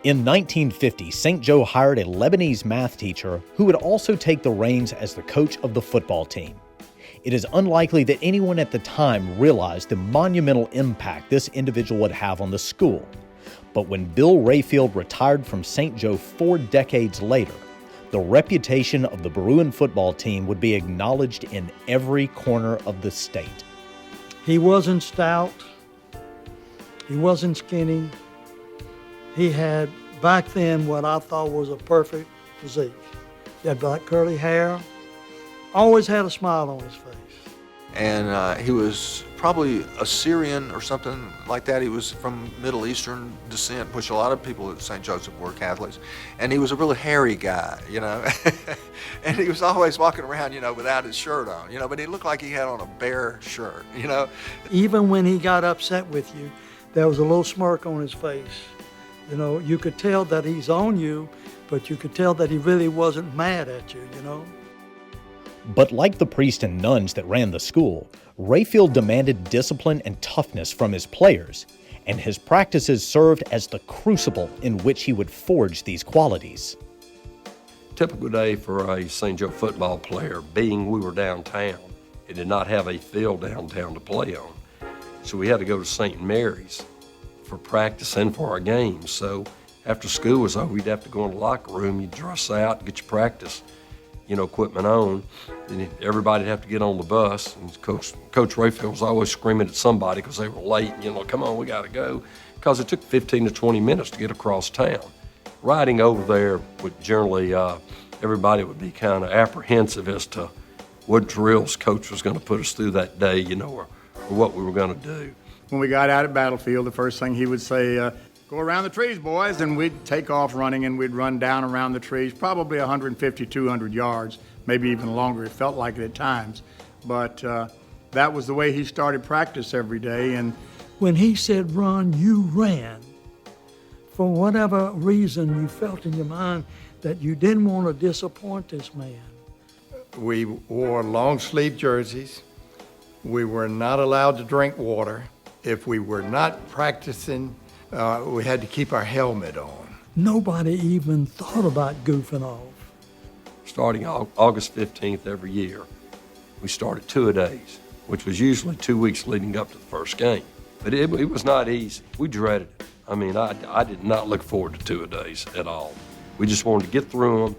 In 1950, St. Joe hired a Lebanese math teacher who would also take the reins as the coach of the football team. It is unlikely that anyone at the time realized the monumental impact this individual would have on the school. But when Bill Raphal retired from St. Joe 4 decades later, the reputation of the Bruin football team would be acknowledged in every corner of the state. He wasn't stout. He wasn't skinny. He had, back then, what I thought was a perfect physique. He had black curly hair, always had a smile on his face. And he was probably Assyrian or something like that. He was from Middle Eastern descent, which a lot of people at St. Joseph were Catholics. And he was a really hairy guy, and he was always walking around, without his shirt on, but he looked like he had on a bare shirt, Even when he got upset with you, there was a little smirk on his face. You could tell that he's on you, but you could tell that he really wasn't mad at you, But like the priests and nuns that ran the school, Raphal demanded discipline and toughness from his players, and his practices served as the crucible in which he would forge these qualities. Typical day for a St. Joe football player, being we were downtown, it did not have a field downtown to play on. So we had to go to St. Mary's for practice and for our games. So after school was over, you'd have to go in the locker room, you'd dress out, get your practice, equipment on, and everybody'd have to get on the bus. And Coach Raphal was always screaming at somebody because they were late, come on, we gotta go. Because it took 15 to 20 minutes to get across town. Riding over there would generally, everybody would be kind of apprehensive as to what drills Coach was gonna put us through that day, or what we were gonna do. When we got out at Battlefield, the first thing he would say, go around the trees, boys, and we'd take off running, and we'd run down around the trees, probably 150, 200 yards, maybe even longer. It felt like it at times. But that was the way he started practice every day. And when he said run, you ran. For whatever reason you felt in your mind that you didn't want to disappoint this man. We wore long-sleeve jerseys. We were not allowed to drink water. If we were not practicing, we had to keep our helmet on. Nobody even thought about goofing off. Starting August 15th every year, we started two-a-days, which was usually 2 weeks leading up to the first game. But it was not easy. We dreaded it. I did not look forward to two-a-days at all. We just wanted to get through them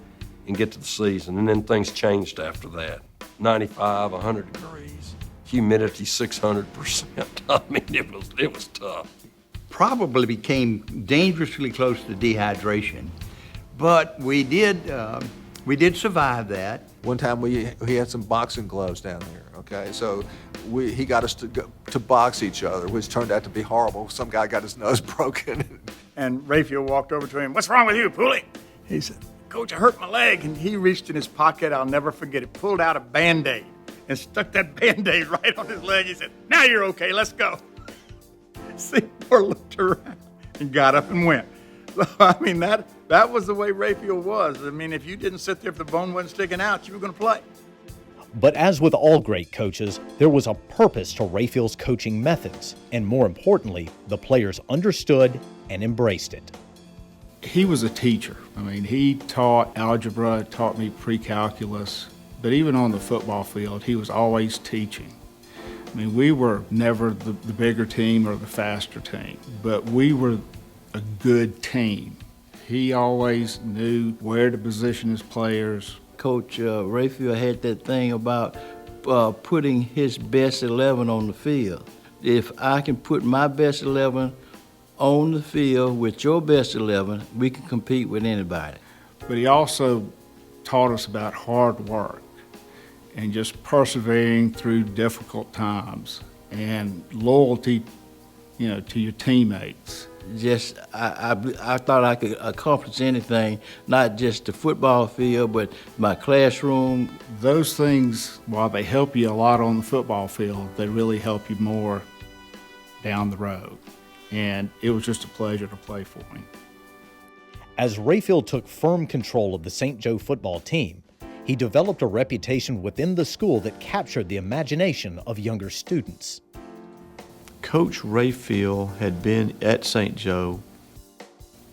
and get to the season, and then things changed after that. 95, 100 degrees, humidity 600%. It was tough. Probably became dangerously close to dehydration, but we did survive that. One time he had some boxing gloves down there, okay? So he got us to box each other, which turned out to be horrible. Some guy got his nose broken. And Raphal walked over to him, "What's wrong with you, Pooley?" He said, "Coach, I hurt my leg." And he reached in his pocket, I'll never forget it, pulled out a Band-Aid and stuck that Band-Aid right on his leg. He said, "Now you're okay, let's go." Seymour looked around and got up and went. So, that was the way Raphal was. If you didn't sit there, if the bone wasn't sticking out, you were going to play. But as with all great coaches, there was a purpose to Raphal's coaching methods, and more importantly, the players understood and embraced it. He was a teacher. He taught algebra, taught me pre-calculus, but even on the football field, he was always teaching. We were never the bigger team or the faster team, but we were a good team. He always knew where to position his players. Coach Raphal had that thing about putting his best 11 on the field. If I can put my best 11 on the field with your best 11, we can compete with anybody. But he also taught us about hard work and just persevering through difficult times and loyalty, to your teammates. I thought I could accomplish anything, not just the football field, but my classroom. Those things, while they help you a lot on the football field, they really help you more down the road. And it was just a pleasure to play for him. As Raphal took firm control of the St. Joe football team, he developed a reputation within the school that captured the imagination of younger students. Coach Raphal had been at St. Joe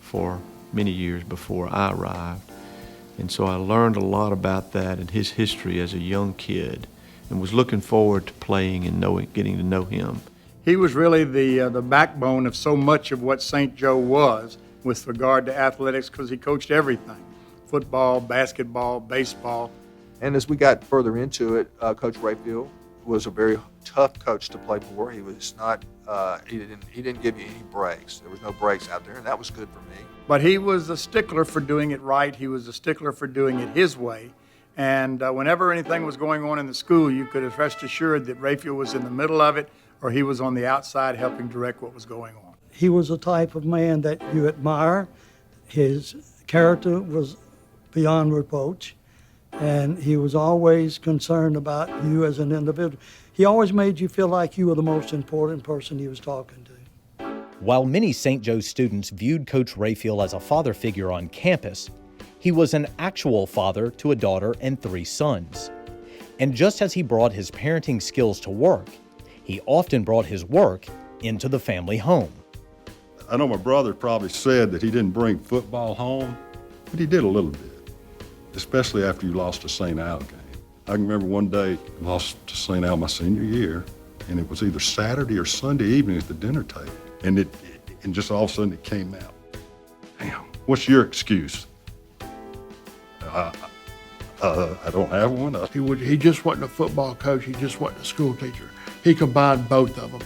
for many years before I arrived. And so I learned a lot about that and his history as a young kid, and was looking forward to playing and getting to know him. He was really the backbone of so much of what St. Joe was with regard to athletics, because he coached everything: football, basketball, baseball. And as we got further into it, Coach Raphal was a very tough coach to play for. He was not, he didn't give you any breaks. There was no breaks out there, and that was good for me. But he was a stickler for doing it right. He was a stickler for doing it his way. And whenever anything was going on in the school, you could have rest assured that Raphal was in the middle of it, or he was on the outside helping direct what was going on. He was the type of man that you admire. His character was beyond reproach, and he was always concerned about you as an individual. He always made you feel like you were the most important person he was talking to. While many St. Joe students viewed Coach Raphal as a father figure on campus, he was an actual father to a daughter and 3 sons. And just as he brought his parenting skills to work, he often brought his work into the family home. I know my brother probably said that he didn't bring football home, but he did a little bit, especially after you lost a St. Al game. I can remember one day I lost to St. Al my senior year, and it was either Saturday or Sunday evening at the dinner table. And just all of a sudden it came out. Damn, what's your excuse? I don't have one. He just wasn't a football coach. He just wasn't a school teacher. He combined both of them.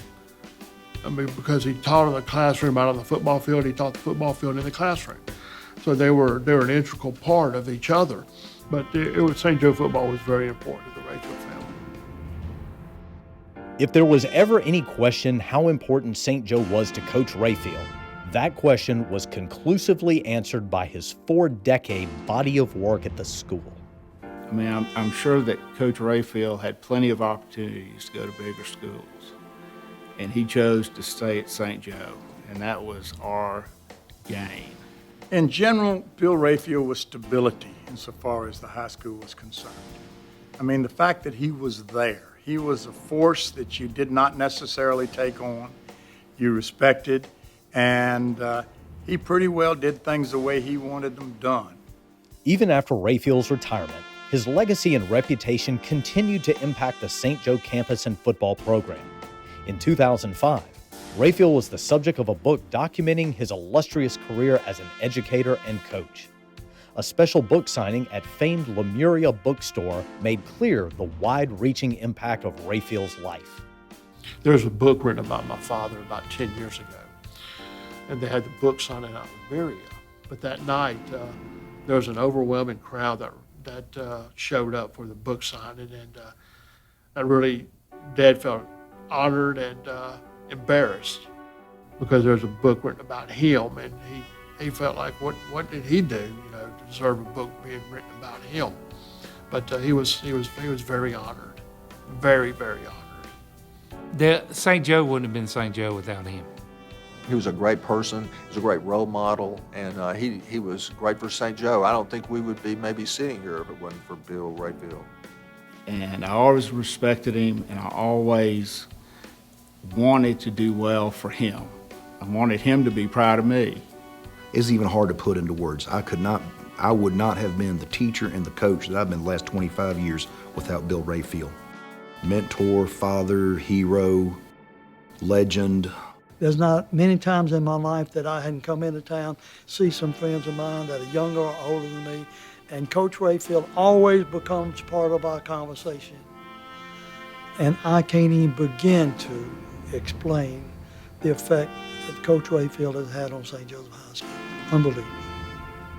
I mean, because he taught in the classroom out on the football field, he taught the football field in the classroom. So they were an integral part of each other. But St. Joe football was very important to the Raphal family. If there was ever any question how important St. Joe was to Coach Raphal, that question was conclusively answered by his 4-decade body of work at the school. I mean, I'm sure that Coach Raphal had plenty of opportunities to go to bigger schools, and he chose to stay at St. Joe, and that was our gain. In general, Bill Raphal was stability insofar as the high school was concerned. I mean, the fact that he was there, he was a force that you did not necessarily take on, you respected, and he pretty well did things the way he wanted them done. Even after Raphal's retirement, his legacy and reputation continued to impact the St. Joe campus and football program. In 2005, Raphal was the subject of a book documenting his illustrious career as an educator and coach. A special book signing at famed Lemuria bookstore made clear the wide-reaching impact of Raphal's life. There's a book written about my father about 10 years ago, and they had the book signing out in Lemuria. But that night, there was an overwhelming crowd that showed up for the book signing, and that really, Dad felt honored and embarrassed, because there's a book written about him, and he felt like, what did he do, to deserve a book being written about him? But he was very honored, very, very honored. St. Joe wouldn't have been St. Joe without him. He was a great person, he was a great role model, and he was great for St. Joe. I don't think we would be maybe sitting here if it wasn't for Bill Raphal. And I always respected him, and I always wanted to do well for him. I wanted him to be proud of me. It's even hard to put into words. I would not have been the teacher and the coach that I've been the last 25 years without Bill Raphal. Mentor, father, hero, legend. There's not many times in my life that I hadn't come into town, see some friends of mine that are younger or older than me, and Coach Raphal always becomes part of our conversation. And I can't even begin to explain the effect that Coach Raphal has had on St. Joseph High School. Unbelievable.